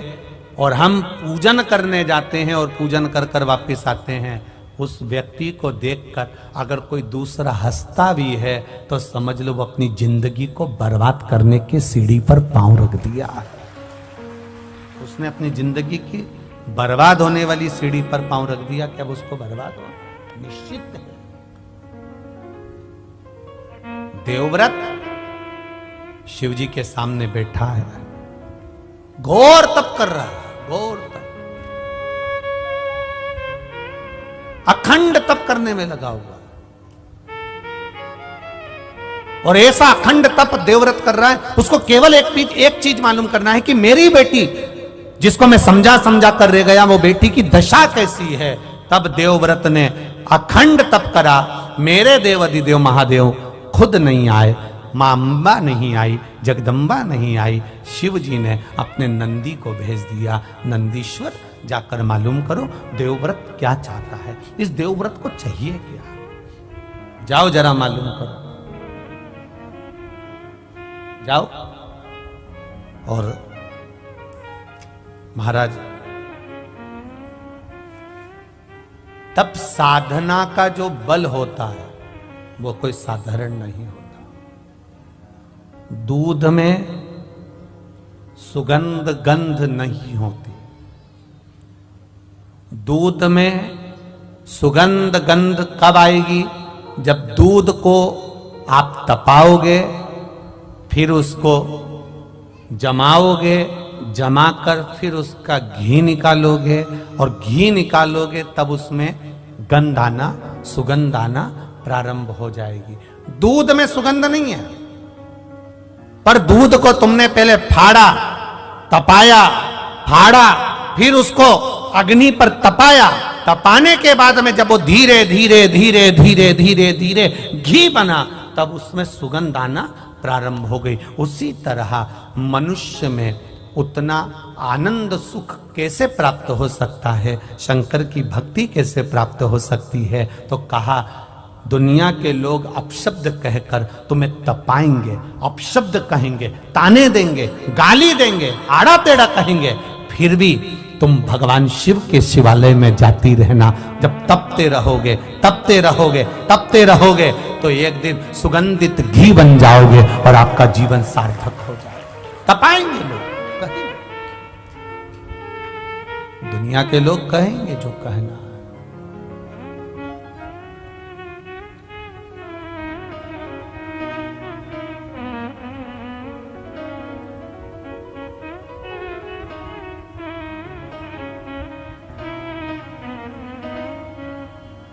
और हम पूजन करने जाते हैं और पूजन कर कर वापस आते हैं, उस व्यक्ति को देखकर अगर कोई दूसरा हंसता भी है तो समझ लो वो अपनी जिंदगी को बर्बाद करने की सीढ़ी पर पांव रख दिया। उसने अपनी जिंदगी की बर्बाद होने वाली सीढ़ी पर पांव रख दिया कि अब उसको बर्बाद हो निश्चित है। देवव्रत शिव जी के सामने बैठा है, घोर तप कर रहा है, घोर तप, अखंड तप करने में लगा हुआ। और ऐसा अखंड तप देवव्रत कर रहा है, उसको केवल एक चीज मालूम करना है कि मेरी बेटी, जिसको मैं समझा समझा कर रह गया, वो बेटी की दशा कैसी है। तब देवव्रत ने अखंड तप करा। मेरे देव अधिदेव महादेव खुद नहीं आए, मां अंबा नहीं आई, जगदम्बा नहीं आई, शिव जी ने अपने नंदी को भेज दिया। नंदीश्वर, जाकर मालूम करो देवव्रत क्या चाहता है, इस देवव्रत को चाहिए क्या। जाओ जरा मालूम करो, जाओ। और महाराज, तब साधना का जो बल होता है वो कोई साधारण नहीं होता। दूध में सुगंध गंध नहीं होती। दूध में सुगंध गंध कब आएगी? जब दूध को आप तपाओगे, फिर उसको जमाओगे, जमाकर फिर उसका घी निकालोगे, और घी निकालोगे तब उसमें गंध आना, सुगंध आना प्रारंभ हो जाएगी। दूध में सुगंध नहीं है, पर दूध को तुमने पहले फाड़ा, तपाया, फाड़ा, फिर उसको अग्नि पर तपाया। तपाने के बाद में जब वो धीरे धीरे धीरे धीरे धीरे धीरे घी बना, तब उसमें सुगंध आना प्रारंभ हो गई। उसी तरह मनुष्य में उतना आनंद सुख कैसे प्राप्त हो सकता है, शंकर की भक्ति कैसे प्राप्त हो सकती है। तो कहा दुनिया के लोग अपशब्द कहकर तुम्हें तपाएंगे, अपशब्द कहेंगे, ताने देंगे, गाली देंगे, आड़ा टेढ़ा कहेंगे, फिर भी तुम भगवान शिव के शिवालय में जाती रहना। जब तपते रहोगे तपते रहोगे तपते रहोगे तो एक दिन सुगंधित घी बन जाओगे और आपका जीवन सार्थक हो जाएगा। तपाएंगे लोग, कहेंगे, दुनिया के लोग कहेंगे जो कहना।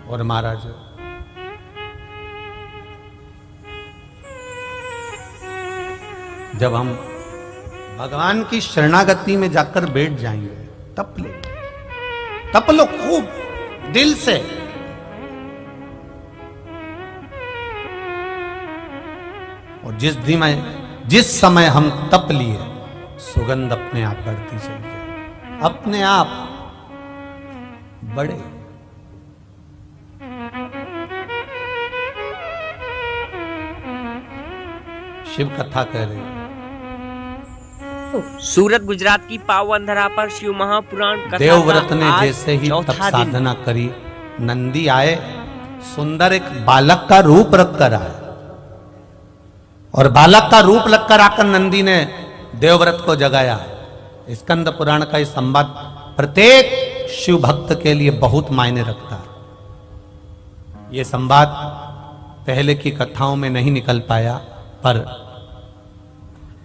और महाराज जब हम भगवान की शरणागति में जाकर बैठ जाएंगे, तप लो खूब दिल से। और जिस समय हम तप लिए, सुगंध अपने आप बढ़ती चली जाए, अपने आप बढ़े। शिव कथा कह रही है। सूरत गुजरात की पावन धरा पर शिव महापुराण कथा देवव्रत ने आज जैसे ही तप चौथा दिन। साधना करी, नंदी आए, सुंदर एक बालक का रूप रखकर आए, और बालक का रूप रखकर आकर नंदी ने देवव्रत को जगाया। स्कंद पुराण का ये संवाद प्रत्येक शिव भक्त के लिए बहुत मायने रखता है। ये संवाद पहले की कथाओं में नहीं निकल पाया, पर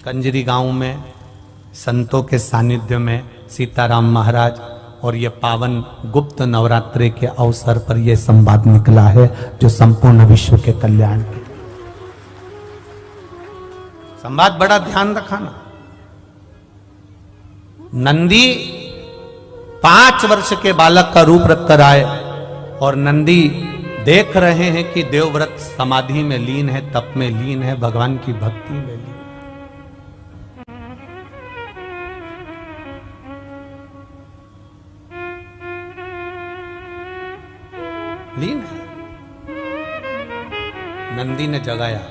कंजरी गांव में संतों के सानिध्य में सीताराम महाराज और ये पावन गुप्त नवरात्रि के अवसर पर यह संवाद निकला है, जो संपूर्ण विश्व के कल्याण के संवाद। बड़ा ध्यान रखना। नंदी 5 वर्ष के बालक का रूप रखकर आए, और नंदी देख रहे हैं कि देवव्रत समाधि में लीन है, तप में लीन है, भगवान की भक्ति में लीन है। लीन है। नंदी ने जगाया,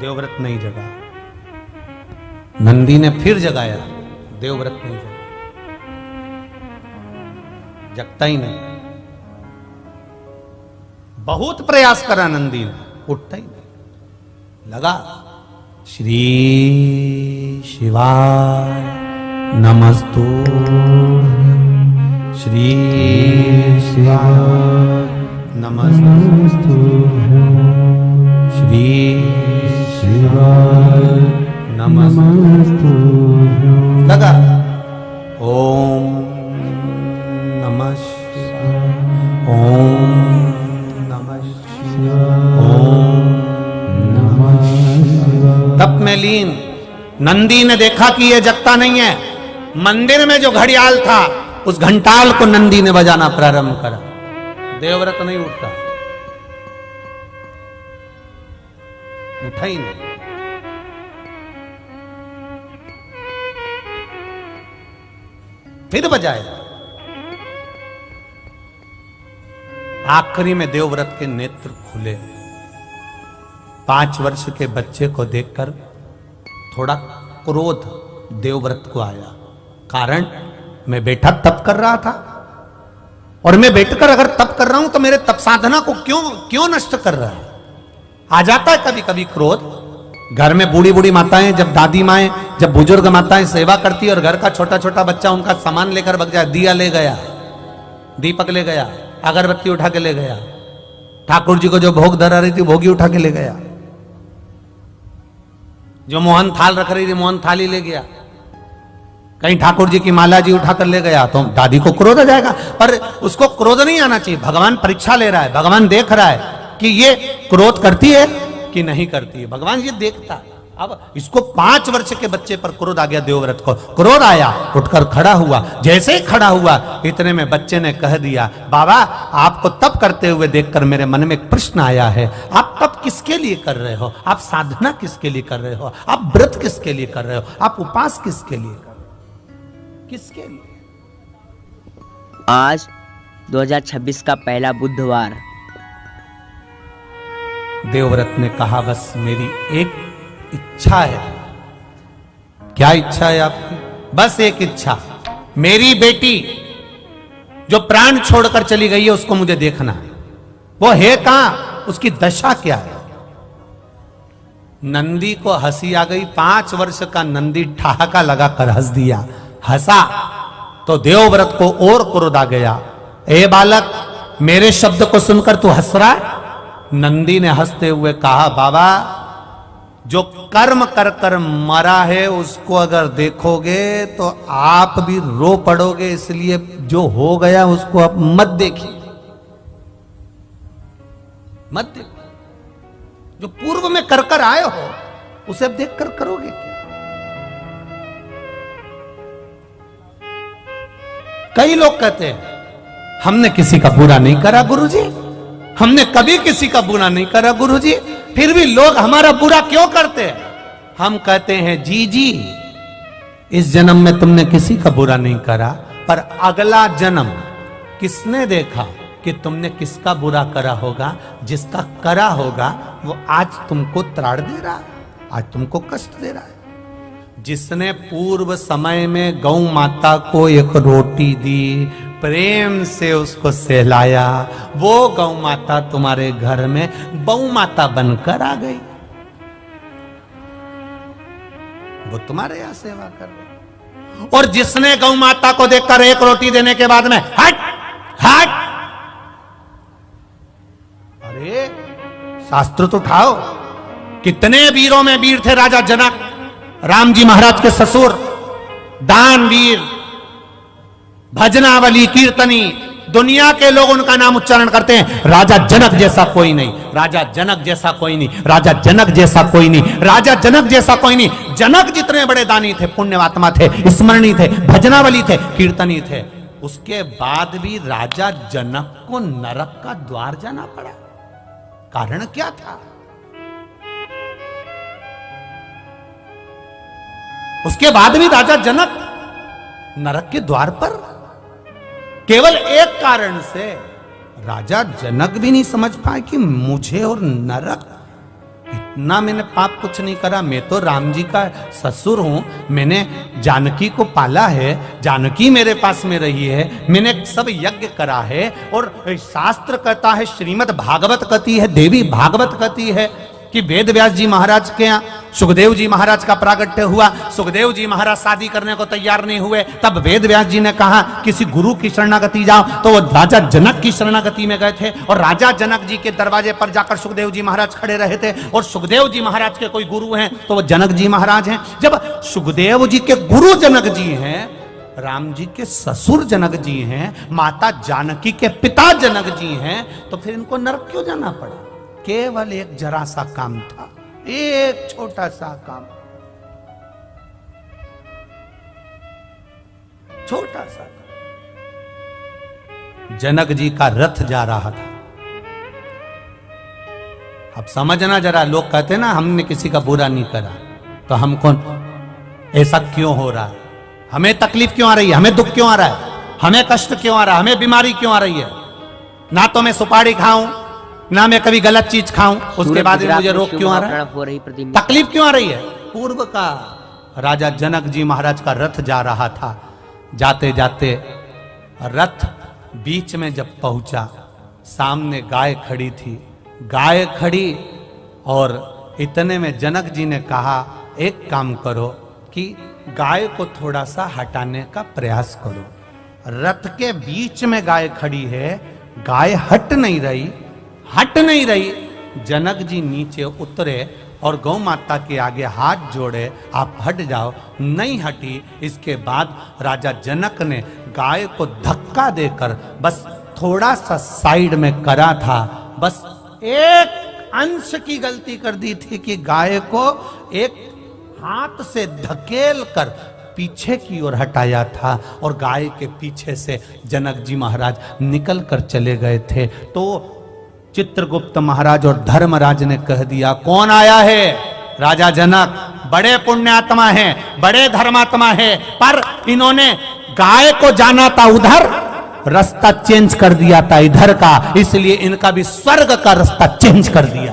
देवव्रत नहीं जगा। नंदी ने फिर जगाया, देवव्रत नहीं जगा। जगता ही नहीं। बहुत प्रयास करा नंदी ने, उठता ही नहीं। लगा श्री शिवाय नमस्तुभ्यं, श्री शिवाय नमस्तुभ्यं, श्री शिवाय नमस्तुभ्यं। लगा ओम नमः शिवाय, ओम तप में लीन। नंदी ने देखा कि यह जगता नहीं है। मंदिर में जो घड़ियाल था, उस घंटाल को नंदी ने बजाना प्रारंभ करा। देवव्रत नहीं उठता, उठा ही नहीं। फिर बजाया। आखिरी में देवव्रत के नेत्र खुले। 5 वर्ष के बच्चे को देखकर थोड़ा क्रोध देवव्रत को आया। कारण, मैं बैठा तप कर रहा था, और मैं बैठकर अगर तप कर रहा हूं तो मेरे तप साधना को क्यों नष्ट कर रहा है। आ जाता है कभी कभी क्रोध। घर में बूढ़ी बूढ़ी माताएं, जब दादी माएं, जब बुजुर्ग माताएं सेवा करती है, और घर का छोटा छोटा बच्चा उनका सामान लेकर भग जाए, दिया ले गया, दीपक ले गया, अगरबत्ती उठा के ले गया, ठाकुर जी को जो भोग धरा रही थी भोगी उठा के ले गया, जो मोहन थाल रख रही थी मोहन थाली ले गया, कहीं ठाकुर जी की माला जी उठाकर ले गया, तो दादी को क्रोध आ जाएगा। पर उसको क्रोध नहीं आना चाहिए। भगवान परीक्षा ले रहा है, भगवान देख रहा है कि ये क्रोध करती है कि नहीं करती है। भगवान ये देखता है। अब इसको 5 वर्ष के बच्चे पर क्रोध आ गया, देवव्रत को क्रोध आया, उठकर खड़ा हुआ। जैसे ही खड़ा हुआ इतने में बच्चे ने कह दिया, बाबा आपको तप करते हुए देखकर मेरे मन में एक प्रश्न आया है, आप तप किसके लिए कर रहे हो, आप साधना किसके लिए कर रहे हो, आप व्रत किसके लिए कर रहे हो, आप उपास किसके लिए कर रहे हो, किसके लिए? आज 2026 का पहला बुधवार। देवव्रत ने कहा, बस मेरी एक इच्छा है। क्या इच्छा है आपकी? बस एक इच्छा, मेरी बेटी जो प्राण छोड़कर चली गई है उसको मुझे देखना है। वो है कहां, उसकी दशा क्या है? नंदी को हंसी आ गई। 5 वर्ष का नंदी ठहाका लगाकर हंस दिया, हंसा तो देवव्रत को और क्रोध आ गया। ए बालक, मेरे शब्द को सुनकर तू हंस रहा है? नंदी ने हंसते हुए कहा, बाबा जो कर्म कर कर मरा है उसको अगर देखोगे तो आप भी रो पड़ोगे, इसलिए जो हो गया उसको आप मत देखिए, मत देखो। जो पूर्व में कर कर आए हो उसे अब देख कर करोगे क्या? कई लोग कहते हैं हमने किसी का बुरा नहीं करा गुरुजी, हमने कभी किसी का बुरा नहीं करा गुरुजी, फिर भी लोग हमारा बुरा क्यों करते हैं? हम कहते हैं जी जी, इस जन्म में तुमने किसी का बुरा नहीं करा, पर अगला जन्म किसने देखा कि तुमने किसका बुरा करा होगा? जिसका करा होगा वो आज तुमको त्राड़ दे रहा है, आज तुमको कष्ट दे रहा है। जिसने पूर्व समय में गौ माता को एक रोटी दी, प्रेम से उसको सहलाया, वो गौ माता तुम्हारे घर में गौ माता बनकर आ गई, वो तुम्हारे यहां सेवा कर रही। और जिसने गौ माता को देखकर एक रोटी देने के बाद में हट हट, अरे शास्त्र तो उठाओ, कितने वीरों में वीर थे राजा जनक, राम जी महाराज के ससुर, दानवीर, भजनावली, कीर्तनी, दुनिया के लोग उनका नाम उच्चारण करते हैं। राजा जनक जैसा कोई नहीं, राजा जनक जैसा कोई नहीं, राजा जनक जैसा कोई नहीं, राजा जनक जैसा कोई नहीं। जनक जितने बड़े दानी थे, पुण्यवात्मा थे, स्मरणी थे, भजनावली थे, कीर्तनी थे, उसके बाद भी राजा जनक को नरक का द्वार जाना पड़ा। कारण क्या था? उसके बाद भी राजा जनक नरक के द्वार पर, केवल एक कारण से। राजा जनक भी नहीं समझ पाए कि मुझे और नरक, इतना मैंने पाप कुछ नहीं करा, मैं तो राम जी का ससुर हूं, मैंने जानकी को पाला है, जानकी मेरे पास में रही है, मैंने सब यज्ञ करा है। और शास्त्र कहता है, श्रीमद् भागवत कहती है, देवी भागवत कहती है कि वेद व्यास जी महाराज के यहाँ सुखदेव जी महाराज का प्रागट्य हुआ। सुखदेव जी महाराज शादी करने को तैयार नहीं हुए, तब वेद व्यास जी ने कहा किसी गुरु की शरणागति जाओ, तो वो राजा जनक की शरणागति में गए थे। और राजा जनक जी के दरवाजे पर जाकर सुखदेव जी महाराज खड़े रहे थे। और सुखदेव जी महाराज के कोई गुरु हैं तो वो जनक जी महाराज हैं। जब सुखदेव जी के गुरु जनक जी हैं, राम जी के ससुर जनक जी हैं, माता जानकी के पिता जनक जी हैं, तो फिर इनको नरक क्यों जाना पड़ा? केवल एक जरा सा काम था, एक छोटा सा काम, छोटा सा काम। जनक जी का रथ जा रहा था। अब समझना जरा, लोग कहते ना हमने किसी का बुरा नहीं करा, तो हम कौन, ऐसा क्यों हो रहा है, हमें तकलीफ क्यों आ रही है, हमें दुख क्यों आ रहा है, हमें कष्ट क्यों आ रहा है, हमें बीमारी क्यों आ रही है? ना तो मैं सुपारी खाऊं, ना मैं कभी गलत चीज खाऊं, उसके बाद भी मुझे रोग क्यों आ रहा है, तकलीफ क्यों आ रही है? पूर्व का राजा जनक जी महाराज का रथ जा रहा था। जाते जाते रथ बीच में जब पहुंचा, सामने गाय खड़ी थी। गाय खड़ी और इतने में जनक जी ने कहा, एक काम करो कि गाय को थोड़ा सा हटाने का प्रयास करो। रथ के बीच में गाय खड़ी है, गाय हट नहीं रही, हट नहीं रही। जनक जी नीचे उतरे और गौ माता के आगे हाथ जोड़े, आप हट जाओ, नहीं हटी। इसके बाद राजा जनक ने गाय को धक्का देकर बस थोड़ा सा साइड में करा था, बस एक अंश की गलती कर दी थी कि गाय को एक हाथ से धकेल कर पीछे की ओर हटाया था और गाय के पीछे से जनक जी महाराज निकल कर चले गए थे। तो चित्रगुप्त महाराज और धर्मराज ने कह दिया, कौन आया है? राजा जनक बड़े पुण्यात्मा हैं, बड़े धर्मात्मा हैं, पर इन्होंने गाय को जाना था उधर, रास्ता चेंज कर दिया था इधर का, इसलिए इनका भी स्वर्ग का रास्ता चेंज कर दिया।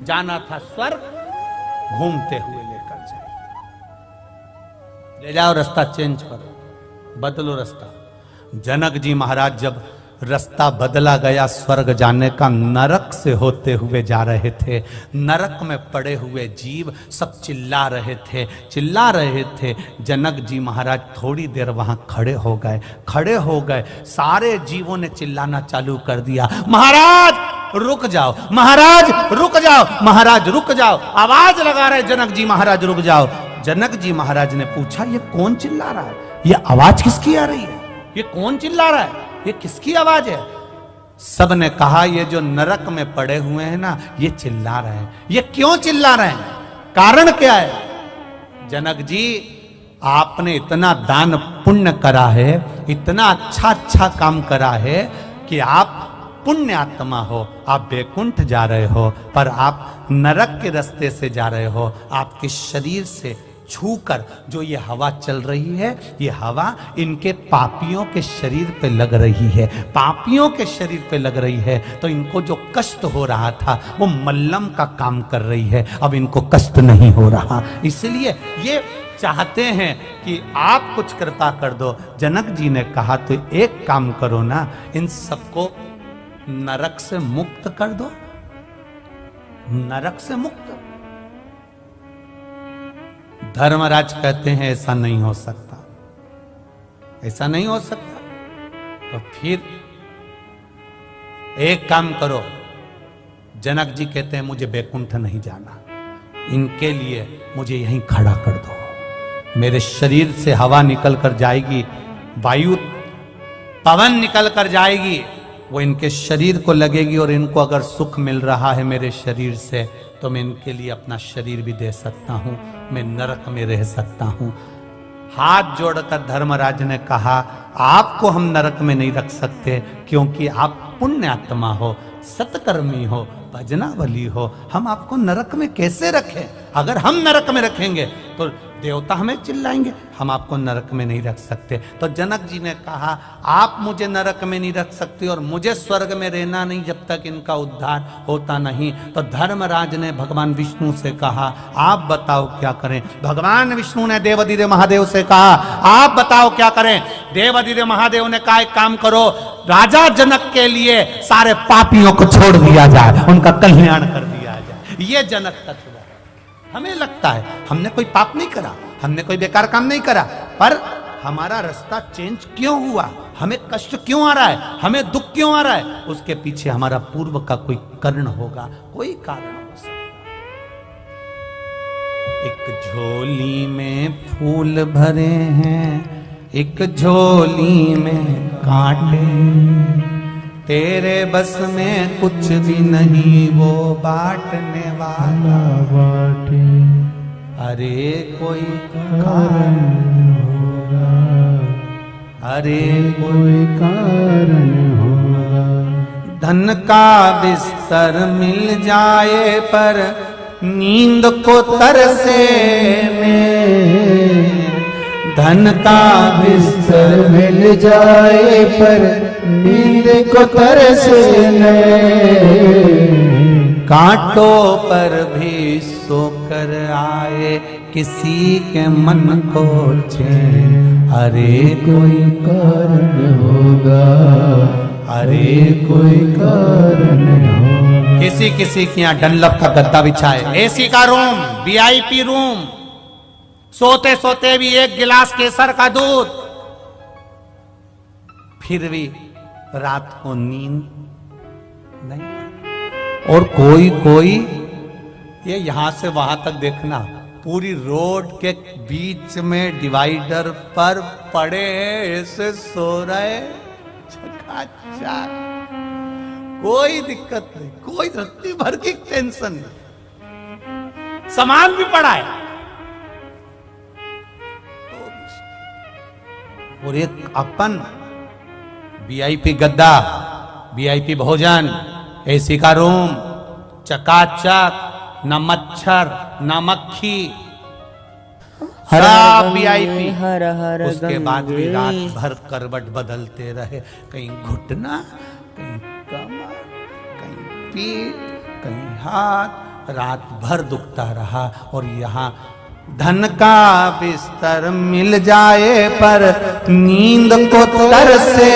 जाना था स्वर्ग, घूमते हुए लेकर जाए, ले जाओ, रास्ता चेंज करो, बदलो रास्ता। जनक जी महाराज जब रास्ता बदला गया स्वर्ग जाने का, नरक से होते हुए जा रहे थे। नरक में पड़े हुए जीव सब चिल्ला रहे थे। जनक जी महाराज थोड़ी देर वहां खड़े हो गए। सारे जीवों ने चिल्लाना चालू कर दिया, महाराज रुक जाओ, महाराज रुक जाओ, महाराज रुक जाओ। आवाज लगा रहे जनक जी महाराज रुक जाओ। जनक जी महाराज ने पूछा, ये कौन चिल्ला रहा है? ये आवाज किसकी आ रही है? ये कौन चिल्ला रहा है? ये किसकी आवाज है? सब ने कहा, ये जो नरक में पड़े हुए हैं ना, ये चिल्ला रहे हैं। ये क्यों चिल्ला रहे हैं? कारण क्या है? जनक जी, आपने इतना दान पुण्य करा है, इतना अच्छा काम करा है कि आप पुण्य आत्मा हो, आप वैकुंठ जा रहे हो, पर आप नरक के रास्ते से जा रहे हो। आपके शरीर से छूकर जो ये हवा चल रही है, ये हवा इनके पापियों के शरीर पे लग रही है, पापियों के शरीर पे लग रही है। तो इनको जो कष्ट हो रहा था वो मल्लम का काम कर रही है, अब इनको कष्ट नहीं हो रहा, इसलिए ये चाहते हैं कि आप कुछ कृपा कर दो। जनक जी ने कहा, तो एक काम करो ना, इन सबको नरक से मुक्त कर दो, नरक से मुक्त। धर्मराज कहते हैं, ऐसा नहीं हो सकता, ऐसा नहीं हो सकता। तो फिर एक काम करो। जनक जी कहते हैं, मुझे वैकुंठ नहीं जाना, इनके लिए मुझे यहीं खड़ा कर दो। मेरे शरीर से हवा निकल कर जाएगी, वायु पवन निकल कर जाएगी, वो इनके शरीर को लगेगी, और इनको अगर सुख मिल रहा है मेरे शरीर से, तो मैं इनके लिए अपना शरीर भी दे सकता हूं, मैं नरक में रह सकता हूं। हाथ जोड़कर धर्मराज ने कहा, आपको हम नरक में नहीं रख सकते, क्योंकि आप पुण्य आत्मा हो, सत्कर्मी हो, भजना बली हो, हम आपको नरक में कैसे रखें? अगर हम नरक में रखेंगे तो देवता हमें चिल्लाएंगे, हम आपको नरक में नहीं रख सकते। तो जनक जी ने कहा, आप मुझे नरक में नहीं रख सकते और मुझे स्वर्ग में रहना नहीं जब तक इनका उद्धार होता नहीं। तो धर्मराज ने भगवान विष्णु से कहा, आप बताओ क्या करें? भगवान विष्णु ने देवाधिदेव महादेव से कहा, आप बताओ क्या करें? देवाधिदेव महादेव ने कहा, एक काम करो, राजा जनक के लिए सारे पापियों को छोड़ दिया जाए, उनका कल्याण कर दिया जाए। ये जनक तत्व। हमें लगता है हमने कोई पाप नहीं करा, हमने कोई बेकार काम नहीं करा, पर हमारा रास्ता चेंज क्यों हुआ, हमें कष्ट क्यों आ रहा है, हमें दुख क्यों आ रहा है? उसके पीछे हमारा पूर्व का कोई कारण होगा, कोई कारण हो सकता। एक झोली में फूल भरे हैं, एक झोली में कांटे, तेरे बस में कुछ भी नहीं, वो बांटने वाला बांटे। अरे कोई कारण होगा, अरे कोई कारण होगा। धन का बिस्तर मिल जाए पर नींद को तरसे में, धन का बिस्तर मिल जाए पर नींद को तरसने, कांटों पर भी सोकर आए किसी के मन को चैन। अरे कोई कारण होगा, अरे कोई कारण होगा। किसी के यहाँ डनलप का गद्दा बिछाए, एसी का रूम, वीआईपी रूम, सोते सोते भी एक गिलास केसर का दूध, फिर भी रात को नींद नहीं। और कोई ये यहां से वहां तक देखना, पूरी रोड के बीच में डिवाइडर पर पड़े ऐसे सो रहे, चकाचक, कोई दिक्कत नहीं, कोई रत्ती भर की टेंशन नहीं। सामान भी पड़ा है। और एक अपन वीआईपी गद्दा, वीआईपी भोजन, एसी का रूम, चकाचक, न मच्छर न मक्खी, सब वीआईपी। हर हर उसके बाद भी गंगे। रात भर करवट बदलते रहे, कहीं घुटना, कहीं कमर, कहीं पीठ, कहीं हाथ, रात भर दुखता रहा। और यहाँ धन का बिस्तर मिल जाए पर नींद को तरसे